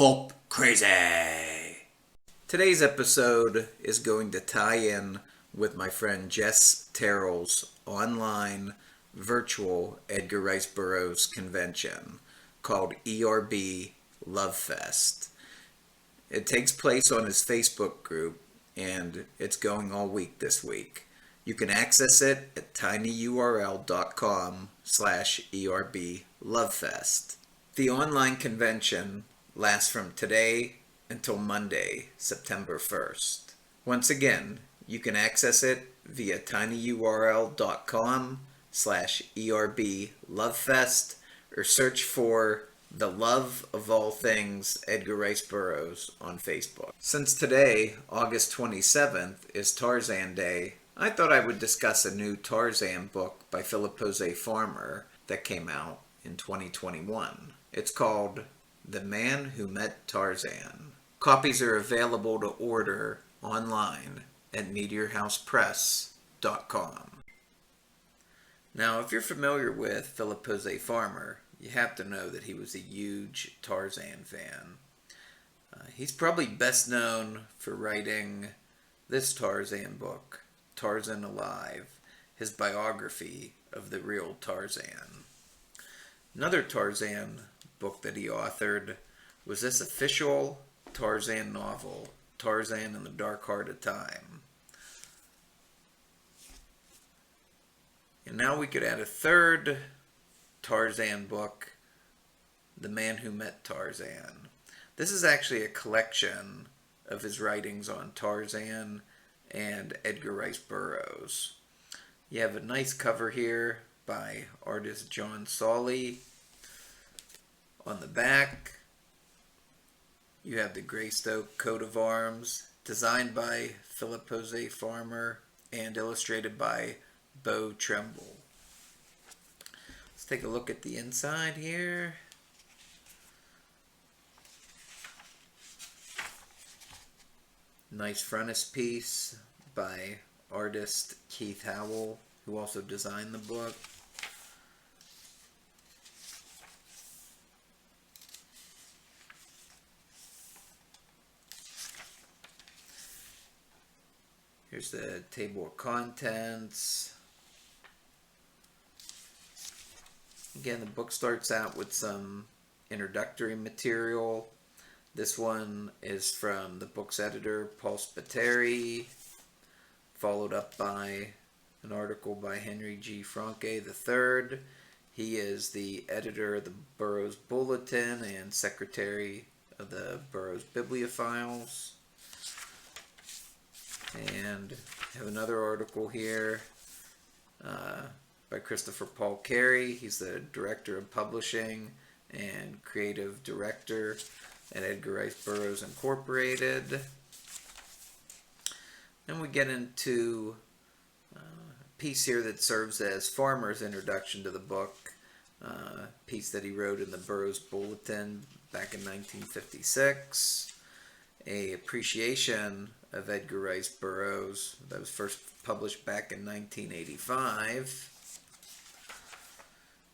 Pulp crazy. Today's episode is going to tie in with my friend Jess Terrell's online virtual Edgar Rice Burroughs convention called ERB Lovefest. It takes place on his Facebook group and it's going all week this week. You can access it at tinyurl.com/ERB Lovefest. The online convention lasts from today until Monday, September 1st. Once again, you can access it via tinyurl.com/ERB Lovefest or search for The Love of All Things Edgar Rice Burroughs on Facebook. Since today, August 27th, is Tarzan Day, I thought I would discuss a new Tarzan book by Philip José Farmer that came out in 2021. It's called The Man Who Met Tarzan. Copies are available to order online at meteorhousepress.com. Now, if you're familiar with Philip José Farmer, you have to know that he was a huge Tarzan fan. He's probably best known for writing this Tarzan book, Tarzan Alive, his biography of the real Tarzan. Another Tarzan book that he authored was this official Tarzan novel, Tarzan and the Dark Heart of Time. And now we could add a third Tarzan book, The Man Who Met Tarzan. This is actually a collection of his writings on Tarzan and Edgar Rice Burroughs. You have a nice cover here by artist John Sawley. On the back, you have the Greystoke coat of arms, designed by Philip José Farmer and illustrated by Beau Tremble. Let's take a look at the inside here. Nice frontispiece by artist Keith Howell, who also designed the book. Here's the table of contents. Again, the book starts out with some introductory material. This one is from the book's editor, Paul Spiteri, followed up by an article by Henry G. Franke III. He is the editor of the Burroughs Bulletin and secretary of the Burroughs Bibliophiles. And I have another article here by Christopher Paul Carey. He's the director of publishing and creative director at Edgar Rice Burroughs Incorporated. Then we get into a piece here that serves as Farmer's introduction to the book, a piece that he wrote in the Burroughs Bulletin back in 1956. A appreciation of Edgar Rice Burroughs that was first published back in 1985.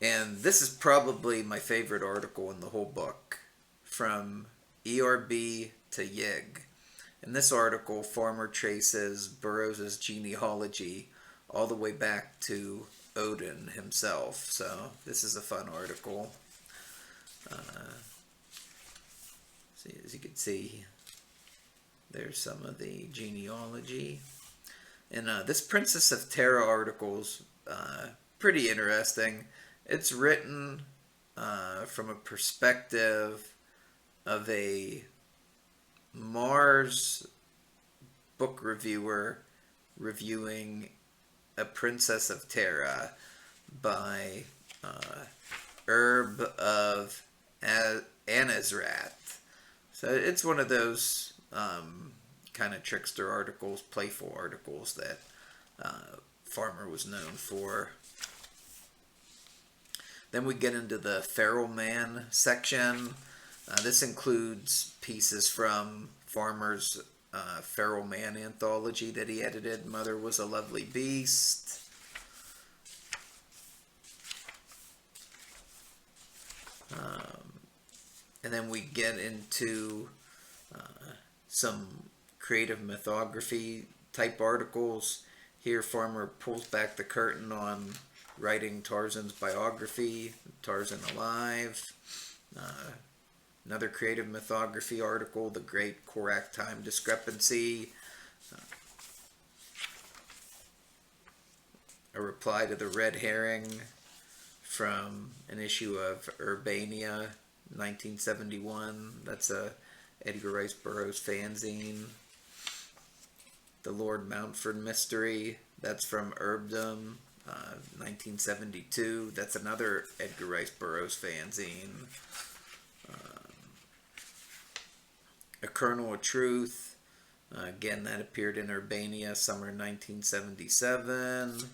And this is probably my favorite article in the whole book, From ERB to Yig. In this article, Farmer traces Burroughs' genealogy all the way back to Odin himself. So this is a fun article. As you can see, there's some of the genealogy. And this Princess of Terra article's pretty interesting. It's written from a perspective of a Mars book reviewer reviewing A Princess of Terra by ERB of Anazrat. So it's one of those kind of trickster articles, playful articles that Farmer was known for. Then we get into the Feral Man section. This includes pieces from Farmer's Feral Man anthology that he edited, Mother Was a Lovely Beast. And then we get into some creative mythography type articles. Here, Farmer pulls back the curtain on writing Tarzan's biography, Tarzan Alive. Another creative mythography article, The Great Korak Time Discrepancy. A reply to the red herring from an issue of Urbania, 1971. That's a Edgar Rice Burroughs fanzine. The Lord Mountford Mystery. That's from Erbdom, 1972. That's another Edgar Rice Burroughs fanzine. A Kernel of Truth. Again, that appeared in Urbania, summer 1977.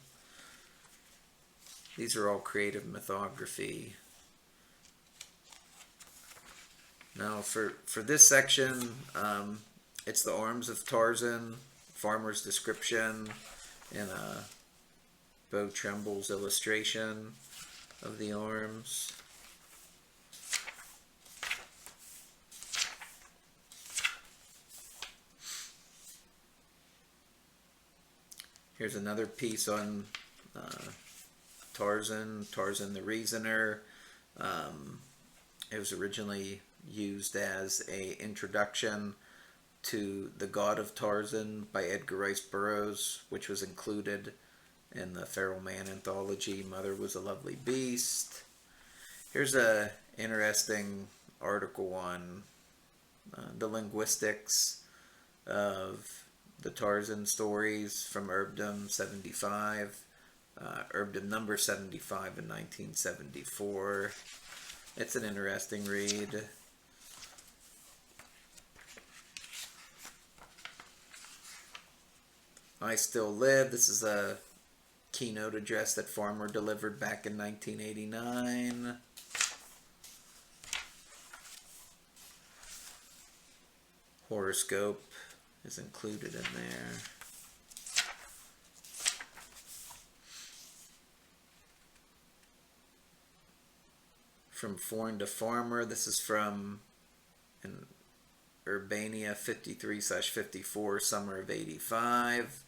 These are all creative mythography. Now, for this section, it's the arms of Tarzan, Farmer's description, and Beau Tremble's illustration of the arms. Here's another piece on Tarzan the Reasoner. It was originally used as an introduction to The God of Tarzan by Edgar Rice Burroughs, which was included in the Feral Man anthology, Mother Was a Lovely Beast. Here's a interesting article on the linguistics of the Tarzan stories from Erbdom 75, Erbdom number 75 in 1974. It's an interesting read. I Still Live. This is a keynote address that Farmer delivered back in 1989. Horoscope is included in there. From Foreign to Farmer. This is from an Urbania 53/54, summer of 85.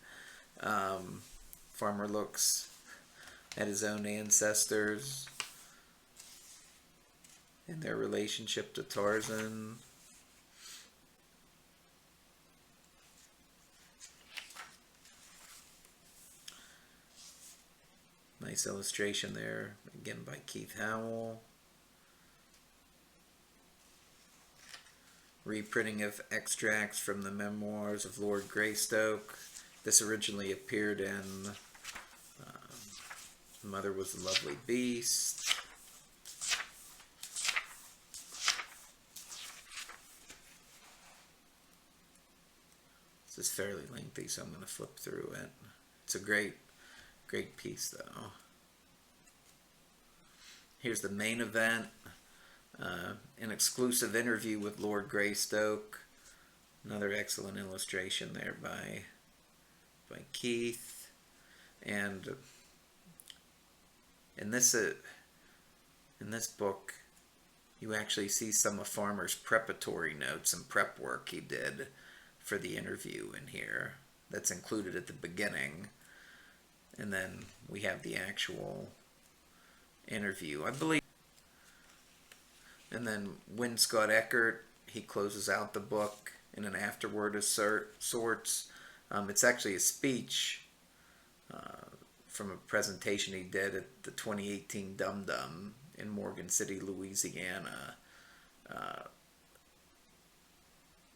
Farmer looks at his own ancestors and their relationship to Tarzan. Nice illustration there, again by Keith Howell. Reprinting of extracts from the memoirs of Lord Greystoke. This originally appeared in Mother Was a Lovely Beast. This is fairly lengthy, so I'm going to flip through it. It's a great piece, though. Here's the main event. An exclusive interview with Lord Greystoke. Another excellent illustration there by Keith. And in this book, you actually see some of Farmer's preparatory notes and prep work he did for the interview in here. That's included at the beginning. And then we have the actual interview, I believe. And then Win Scott Eckert, he closes out the book in an afterword of sorts. It's actually a speech from a presentation he did at the 2018 Dum Dum in Morgan City, Louisiana.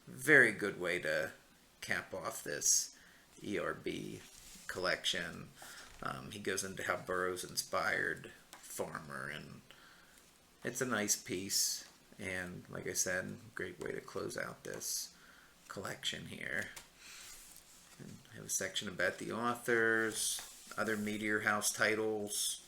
Very good way to cap off this ERB collection. He goes into how Burroughs inspired Farmer, and it's a nice piece, and like I said, great way to close out this collection here. And I have a section about the authors, other Meteor House titles,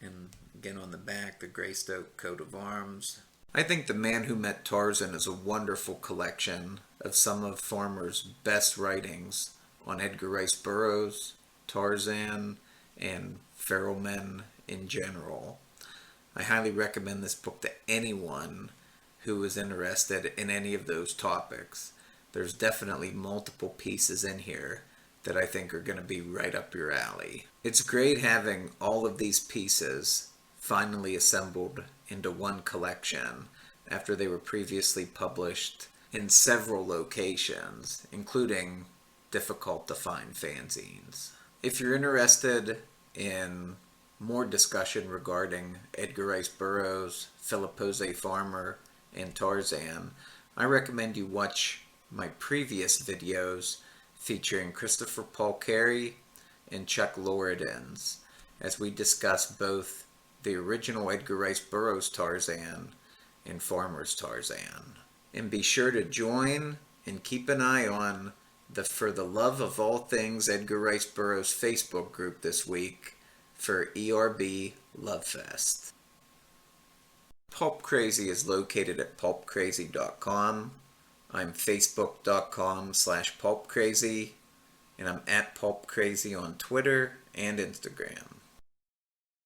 and again on the back, the Greystoke coat of arms. I think The Man Who Met Tarzan is a wonderful collection of some of Farmer's best writings on Edgar Rice Burroughs, Tarzan, and feral men in general. I highly recommend this book to anyone who is interested in any of those topics. There's definitely multiple pieces in here that I think are going to be right up your alley. It's great having all of these pieces finally assembled into one collection after they were previously published in several locations, including difficult to find fanzines. If you're interested in more discussion regarding Edgar Rice Burroughs, Philip José Farmer, and Tarzan, I recommend you watch my previous videos featuring Christopher Paul Carey and Chuck Loredens as we discuss both the original Edgar Rice Burroughs Tarzan and Farmer's Tarzan. And be sure to join and keep an eye on the For the Love of All Things Edgar Rice Burroughs Facebook group this week for ERB Lovefest. Pulp Crazy is located at pulpcrazy.com. I'm facebook.com/pulpcrazy, and I'm at pulpcrazy on Twitter and Instagram.